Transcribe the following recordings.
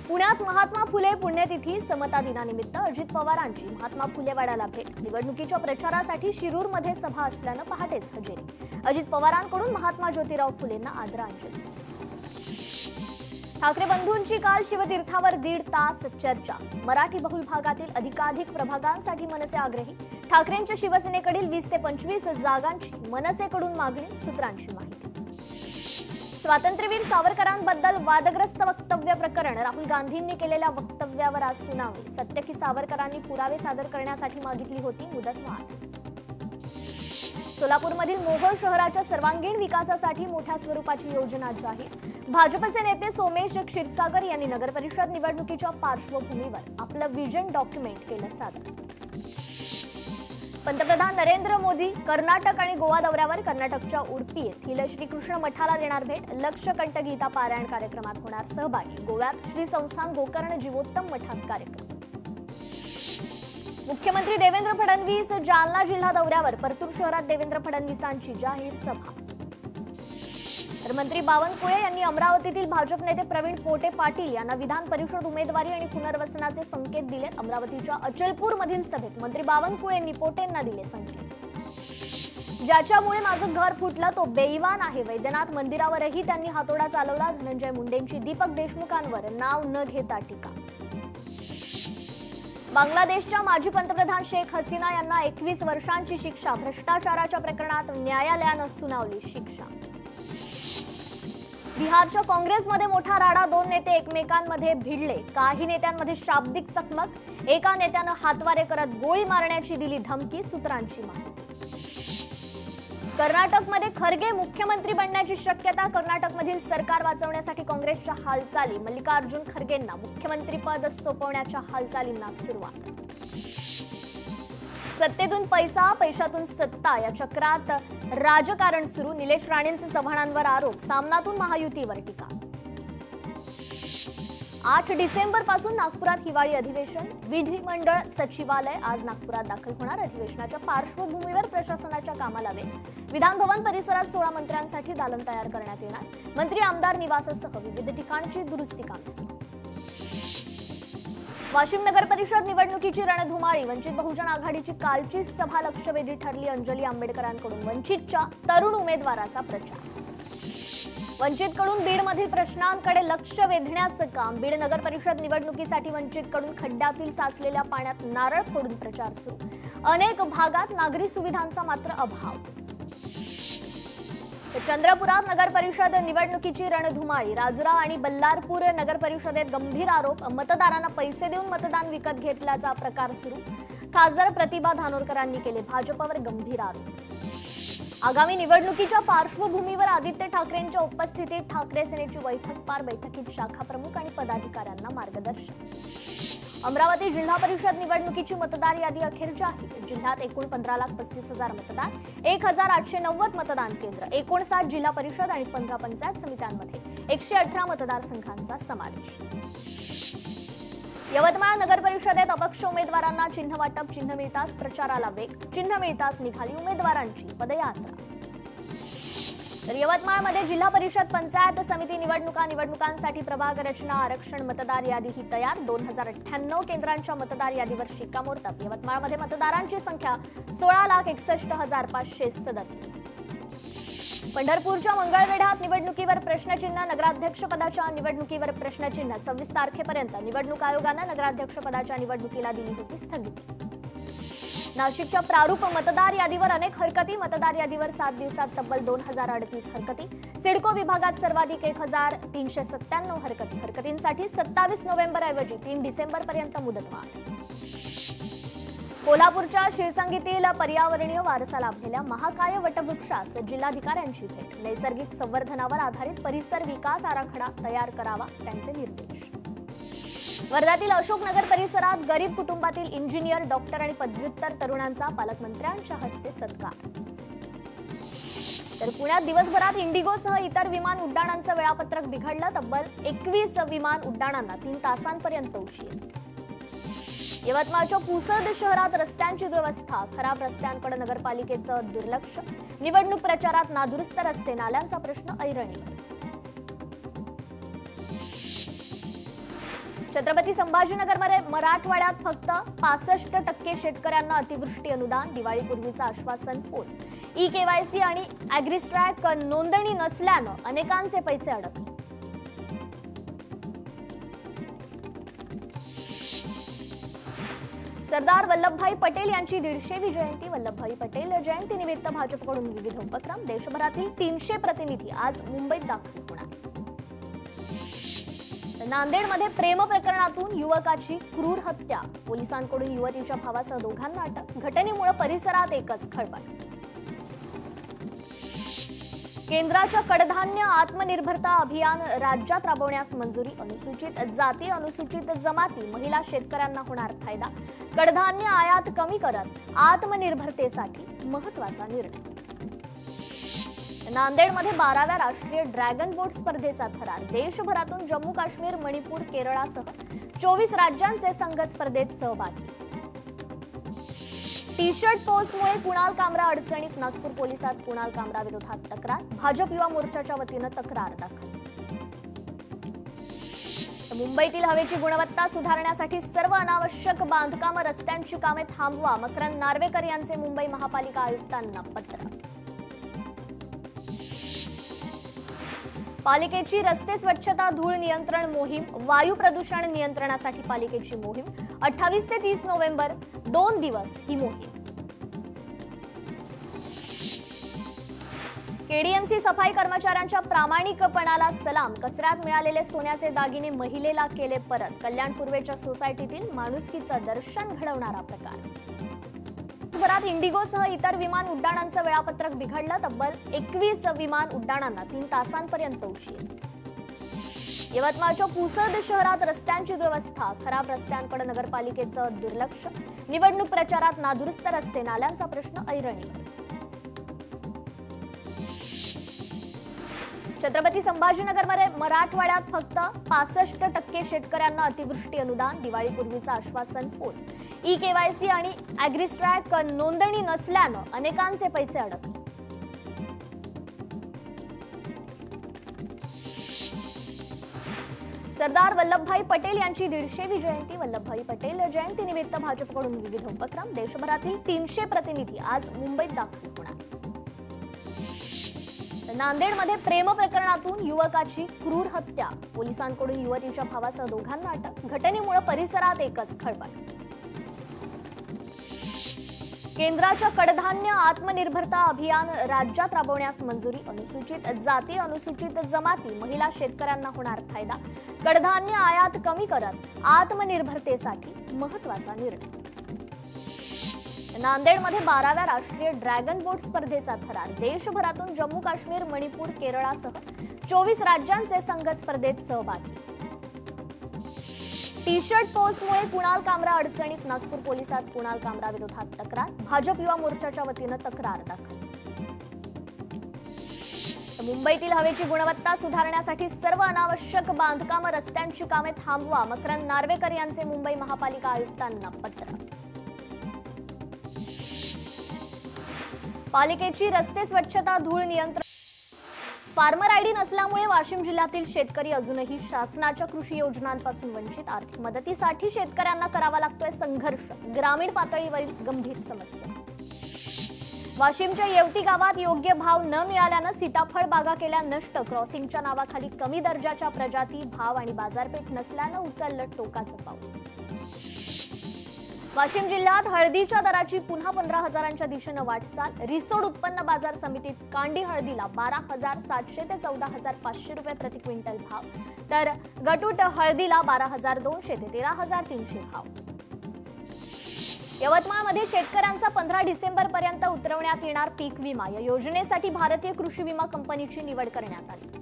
पुण्यात महात्मा फुले पुण्यतिथी समता दिनानिमित्त अजित पवारांची महात्मा फुले वाड्याला भेट। निवडणुकीच्या प्रचारासाठी शिरूरमध्ये सभा असल्याने पहाटेच हजेरी। अजित पवारांकडून महात्मा ज्योतिराव फुलेंना आदरांजली। ठाकरे बंधूंची काल शिवतीर्थावर 1.5 तास चर्चा। मराठी बहुल भागातील अधिकाधिक प्रभागांसाठी मनसे आग्रही। ठाकरेंच्या शिवसेनेकडील 20 ते 25 जागांची मनसेकडून मागणी। सूत्रांची माहिती। स्वातंत्र्यवीर सावरकरांबद्दल वादग्रस्त वक्तव्य प्रकरण। राहुल गांधींनी केलेल्या वक्तव्यावर आज सुनावणी। सत्य की सावरकरांनी पुरावे सादर करण्यासाठी मागितली होती मुदतवाढ। सोलापूरमधील मोहोळ शहराच्या सर्वांगीण विकासासाठी मोठ्या स्वरूपाची योजना जाहीर। भाजपचे नेते सोमेश क्षीरसागर यांनी नगरपरिषद निवडणुकीच्या पार्श्वभूमीवर आपलं विजन डॉक्युमेंट केलं सादर। पंतप्रधान नरेंद्र मोदी कर्नाटक आणि गोवा दौऱ्यावर। कर्नाटकच्या उडुपी येथील श्रीकृष्ण मठाला देणार भेट। लक्षकंठ गीता पारायण कार्यक्रमात होणार सहभागी। गोव्यात श्री संस्थान गोकर्ण जीवोत्तम मठात कार्यक्रम। मुख्यमंत्री देवेंद्र फडणवीस जालना जिल्हा दौऱ्यावर। परतूर शहरात देवेंद्र फडणवीसांची जाहीर सभा। तर मंत्री बावनकुळे यांनी अमरावतीतील भाजप नेते प्रवीण पोटे पाटील यांना विधान परिषद उमेदवारी आणि पुनर्वसनाचे संकेत दिले। अमरावतीच्या अचलपूरमधील सभेत मंत्री बावनकुळेंनी पोटेंना दिले संकेत। ज्याच्यामुळे माझं घर फुटलं तो बेईमान आहे। वैद्यनाथ मंदिरावरही त्यांनी हातोडा चालवला। धनंजय मुंडेंची दीपक देशमुखांवर नाव न घेता टीका। बांगलादेशच्या माजी पंतप्रधान शेख हसीना यांना 21 वर्षांची शिक्षा। भ्रष्टाचाराच्या प्रकरणात न्यायालयानं सुनावली शिक्षा। बिहारच्या काँग्रेसमध्ये मोठा राडा। 2 नेते एकमेकांमध्ये भिडले। काही नेत्यांमध्ये शाब्दिक चकमक। एका नेत्यानं हातवारे करत गोळी मारण्याची दिली धमकी। सूत्रांची माहिती। कर्नाटकमध्ये खरगे मुख्यमंत्री बनण्याची शक्यता। कर्नाटकमधील सरकार वाचवण्यासाठी काँग्रेसच्या हालचाली। मल्लिकार्जुन खरगेंना मुख्यमंत्रीपद सोपवण्याच्या हालचालींना सुरुवात। सत्तेतून पैसा, पैशातून सत्ता या चक्रात राजकारण सुरू। निलेश राणेंचे चव्हाणांवर आरोप। सामनातून महायुतीवर टीका। 8 डिसेंबर पासून नागपुरात हिवाळी अधिवेशन। विधिमंडळ सचिवालय आज नागपुरात दाखल होणार। अधिवेशनाच्या पार्श्वभूमीवर प्रशासनाच्या कामाला वेग। विधान भवन परिसरात 16 मंत्र्यांसाठी दालन तयार करण्यात येणार। मंत्री आमदार निवासासह विविध ठिकाणची दुरुस्ती कामे सुरू। वाशिम नगर परिषद निवडणुकीची रणधुमाळी। वंचित बहुजन आघाडीची कालची सभा लक्षवेधी ठरली। अंजली आंबेडकरांकडून वंचितच्या तरुण उमेदवाराचा प्रचार। वंचितकडून बीडमधील प्रश्नांकडे लक्ष वेधण्याचं काम। बीड नगर परिषद निवडणुकीसाठी वंचितकडून खड्ड्यातील साचलेल्या पाण्यात नारळ फोडून प्रचार सुरू। अनेक भागात नागरी सुविधांचा मात्र अभाव। चंद्रपुरात नगर परिषद निवडणुकीची रणधुमाळी। राजुरा आणि बल्लारपूर नगर परिषदेत गंभीर आरोप। मतदारांना पैसे देऊन मतदान विकत घेतल्याचा प्रकार सुरू। खासदार प्रतिभा धानोरकरांनी केले भाजपवर गंभीर आरोप। आगामी निवडणुकीच्या पार्श्वभूमीवर आदित्य ठाकरेंच्या उपस्थितीत ठाकरे सेनेची बैठक पार। बैठकीत शाखा प्रमुख आणि पदाधिकाऱ्यांना मार्गदर्शन। अमरावती जिल्हा परिषद निवडणुकीची मतदार यादी अखेर जाहीर। जिल्ह्यात एकूण 15,35,000 मतदार। 1,890 मतदान केंद्र। 59 जिल्हा परिषद आणि 15 पंचायत समित्यांमध्ये 118 मतदारसंघांचा समावेश। यवतमाळ नगर परिषदेत अपक्ष उमेदवारांना चिन्ह वाटप। चिन्ह मिळताच प्रचाराला वेग। चिन्ह मिळताच निघाली उमेदवारांची पदयात्रा। तर यवतमाळमध्ये जिल्हा परिषद पंचायत समिती निवडणुकांसाठी प्रभाग रचना आरक्षण मतदार यादी ही तयार। 2098 केंद्रांच्या मतदार यादीवर शिक्कामोर्तब। यवतमाळमध्ये मतदारांची संख्या 16,61,537। पंढरपूरच्या मंगळवेढ्यात निवडणुकीवर प्रश्नचिन्ह। नगराध्यक्षपदाच्या निवडणुकीवर प्रश्नचिन्ह। 26 तारखेपर्यंत निवडणूक आयोगानं नगराध्यक्षपदाच्या निवडणुकीला दिली होती स्थगिती। नाशिकच्या प्रारूप मतदार यादीवर अनेक हरकती। मतदार यादीवर 7 दिवसात तब्बल 2038 हरकती। सिडको विभागात सर्वाधिक 1,397 हरकती। हरकतींसाठी 27 नोव्हेंबरऐवजी 3 डिसेंबरपर्यंत मुदतवाढ। कोल्हापूरच्या शिरसंगीतील पर्यावरणीय वारसा लाभलेल्या महाकाय वटवृक्षास जिल्हाधिकाऱ्यांची भेट। नैसर्गिक संवर्धनावर आधारित परिसर विकास आराखडा तयार करावा त्यांचे निर्देश। वर्ध्यातील अशोकनगर परिसरात गरीब कुटुंबातील इंजिनियर, डॉक्टर आणि पदव्युत्तर तरुणांचा पालकमंत्र्यांच्या हस्ते सत्कार। तर पुण्यात दिवसभरात इंडिगोसह इतर विमान उड्डाणांचं वेळापत्रक बिघडलं। तब्बल 21 विमान उड्डाणांना 3 तासांपर्यंत उशीर। यवतमाळच्या पुसद शहरात रस्त्यांची दुरवस्था। खराब रस्त्यांकडे नगरपालिकेचं दुर्लक्ष। निवडणूक प्रचारात नादुरुस्त रस्ते, नाल्यांचा प्रश्न ऐरणीवर। छत्रपती संभाजीनगरमध्ये मराठवाड्यात फक्त 65% शेतकऱ्यांना अतिवृष्टी अनुदान, दिवाळीपूर्वीचं आश्वासन फोल. ई-केवायसी आणि ॲग्रिस्ट्रॅक नोंदणी नसल्यानं अनेकांचे पैसे अडकले. सरदार वल्लभभाई पटेल यांची 150वी जयंती. वल्लभभाई पटेल जयंतीनिमित्त भाजपकडून विविध उपक्रम. देशभरातील 300 प्रतिनिधी आज मुंबईत दाखल होणार. नांदेडमध्ये प्रेम प्रकरणातून युवकाची क्रूर हत्या. पोलिसांकडून युवतीच्या भावासह दोघांना अटक. घटनेमुळे परिसरात एकच खळबळ. केंद्राच्या कडधान्य आत्मनिर्भरता अभियान राज्यात राबवण्यास मंजुरी. अनुसूचित जाती, अनुसूचित जमाती, महिला शेतकऱ्यांना होणार फायदा. कडधान्य आयात कमी करत आत्मनिर्भरतेसाठी महत्त्वाचा निर्णय. नांदेडमध्ये 12व्या राष्ट्रीय ड्रॅगन बोट स्पर्धेचा थरार. देशभरातून जम्मू काश्मीर, मणिपूर, केरळासह 24 राज्यांचे संघ स्पर्धेत सहभागी. टी शर्ट पोस्टमुळे कुणाल कामरा अडचणीत. नागपूर पोलिसात कुणाल कामरा विरोधात तक्रार. भाजप युवा मोर्चाच्या वतीनं तक्रार दाखल. मुंबईतील हवेची गुणवत्ता सुधारण्यासाठी सर्व अनावश्यक बांधकामं, रस्त्यांची कामे थांबवा. मकरंद नार्वेकर यांचे मुंबई महापालिका आयुक्तांना पत्र. पालिकेची रस्ते स्वच्छता, धूळ नियंत्रण मोहीम. वायू प्रदूषण नियंत्रणासाठी पालिकेची मोहीम. 28 ते 30 नोव्हेंबर 2 दिवस ही मोहीम. केडीएमसी सफाई कर्मचाऱ्यांच्या प्रामाणिकपणाला सलाम. कचऱ्यात मिळालेले सोन्याचे दागिने महिलेला केले परत. कल्याण पूर्वेच्या सोसायटीतील माणुसकीचं दर्शन घडवणारा प्रकार. देशभरात इंडिगोसह इतर विमान उड्डाणांचं वेळापत्रक बिघडलं. तब्बल 21 विमान उड्डाणांना 3 तासांपर्यंत उशीर. यवतमाळच्या पुसद शहरात रस्त्यांची दुरवस्था. खराब रस्त्यांकडे नगरपालिकेचं दुर्लक्ष. निवडणूक प्रचारात नादुरुस्त रस्ते, नाल्यांचा प्रश्न ऐरणीवर. छत्रपती संभाजीनगरमध्ये मराठवाड्यात फक्त 65% शेतकऱ्यांना अतिवृष्टी अनुदान, दिवाळीपूर्वीचं आश्वासन फोल. ई-केवायसी आणि ॲग्रिस्ट्रॅक नोंदणी नसल्यानं अनेकांचे पैसे अडकले. सरदार वल्लभभाई पटेल यांची 150वी जयंती. वल्लभभाई पटेल जयंतीनिमित्त भाजपकडून विविध उपक्रम. देशभरातील 300 प्रतिनिधी आज मुंबईत दाखल होणार. नांदेडमध्ये प्रेम प्रकरणातून युवकाची क्रूर हत्या. पोलिसांकडून युवतीच्या भावासह दोघांना अटक. घटनेमुळे परिसरात एकच खळबळ. केंद्राच्या कडधान्य आत्मनिर्भरता अभियान राज्यात राबवण्यास मंजुरी. अनुसूचित जाती, अनुसूचित जमाती, महिला शेतकऱ्यांना होणार फायदा. कडधान्य आयात कमी करत आत्मनिर्भरतेसाठी महत्त्वाचा निर्णय. नांदेडमध्ये 12व्या राष्ट्रीय ड्रॅगन बोट स्पर्धेचा थरार. देशभरातून जम्मू काश्मीर, मणिपूर, केरळासह 24 राज्यांचे संघ स्पर्धेत सहभागी. टी शर्ट पोस्टमुळे कुणाल कामरा अडचणीत. नागपूर पोलिसात कुणाल कामरा विरोधात तक्रार. भाजप युवा मोर्चाच्या वतीनं तक्रार दाखल. मुंबईतील हवेची गुणवत्ता सुधारण्यासाठी सर्व अनावश्यक बांधकामं, रस्त्यांची कामे थांबवा. मकरंद नार्वेकर यांचे मुंबई महापालिका आयुक्तांना पत्र. पालिकेची रस्ते स्वच्छता, धूळ नियंत्रण. फार्मर आयडी नसल्यामुळे वाशिम जिल्ह्यातील शेतकरी अजूनही शासनाच्या कृषी योजनांपासून वंचित. आर्थिक मदतीसाठी शेतकऱ्यांना करावा लागतोय संघर्ष. ग्रामीण पातळीवरील गंभीर समस्या. वाशिमच्या येवती गावात योग्य भाव न मिळाल्यानं सीताफळ बागा केल्या नष्ट. क्रॉसिंगच्या नावाखाली कमी दर्जाच्या प्रजाती, भाव आणि बाजारपेठ नसल्यानं उचललं टोकाचं पाऊल. वाशिम जिल्ह्यात हळदीच्या दराची पुन्हा 15,000च्या दिशेनं वाटचाल. रिसोड उत्पन्न बाजार समितीत कांडी हळदीला 12,700 ते 14,500 रुपये प्रति क्विंटल भाव, तर गटूट हळदीला 12,200 ते 13,300 भाव. यवतमाळमध्ये शेतकऱ्यांचा 15 डिसेंबरपर्यंत उतरवण्यात येणार पीक विमा. या योजनेसाठी भारतीय कृषी विमा कंपनीची निवड करण्यात आली.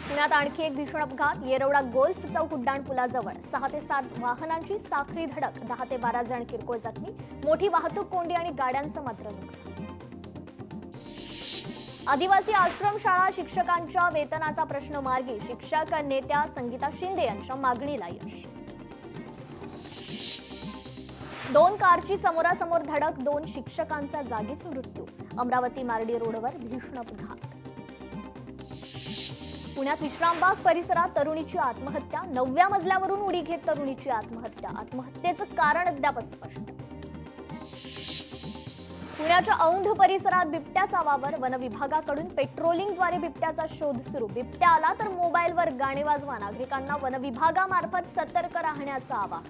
पुण्यात आणखी एक भीषण अपघात. येरवडा गोल्फ चौक उड्डाण पुलाजवळ 6 ते 7 वाहनांची साखळी धडक. 10 ते 12 जण किरकोळ जखमी. मोठी वाहतूक कोंडी आणि गाड्यांचं मात्र नुकसान. आदिवासी आश्रमशाळा शिक्षकांच्या वेतनाचा प्रश्न मार्गी. शिक्षक नेत्या संगीता शिंदे यांच्या मागणीला यश. 2 कारची समोरासमोर धडक. 2 शिक्षकांचा जागीच मृत्यू. अमरावती मार्डी रोडवर भीषण अपघात. पुण्यात विश्रामबाग परिसरात तरुणीची आत्महत्या, 9व्या मजल्यावरून उडी घेत तरुणीची आत्महत्या, आत्महत्येचं कारण अद्याप अस्पष्ट. पुण्याच्या औंध परिसरात बिबट्याचा वावर, वन विभागाकडून पेट्रोलिंगद्वारे बिबट्याचा शोध सुरू. बिबट्या आला तर मोबाईलवर गाणे वाजवा, नागरिकांना वन विभागामार्फत सतर्क राहण्याचं आवाहन.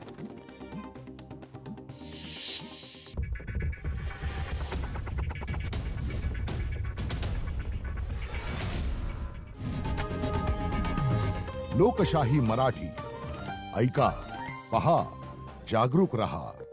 लोकशाही मराठी ऐका, पहा, जागरूक रहा.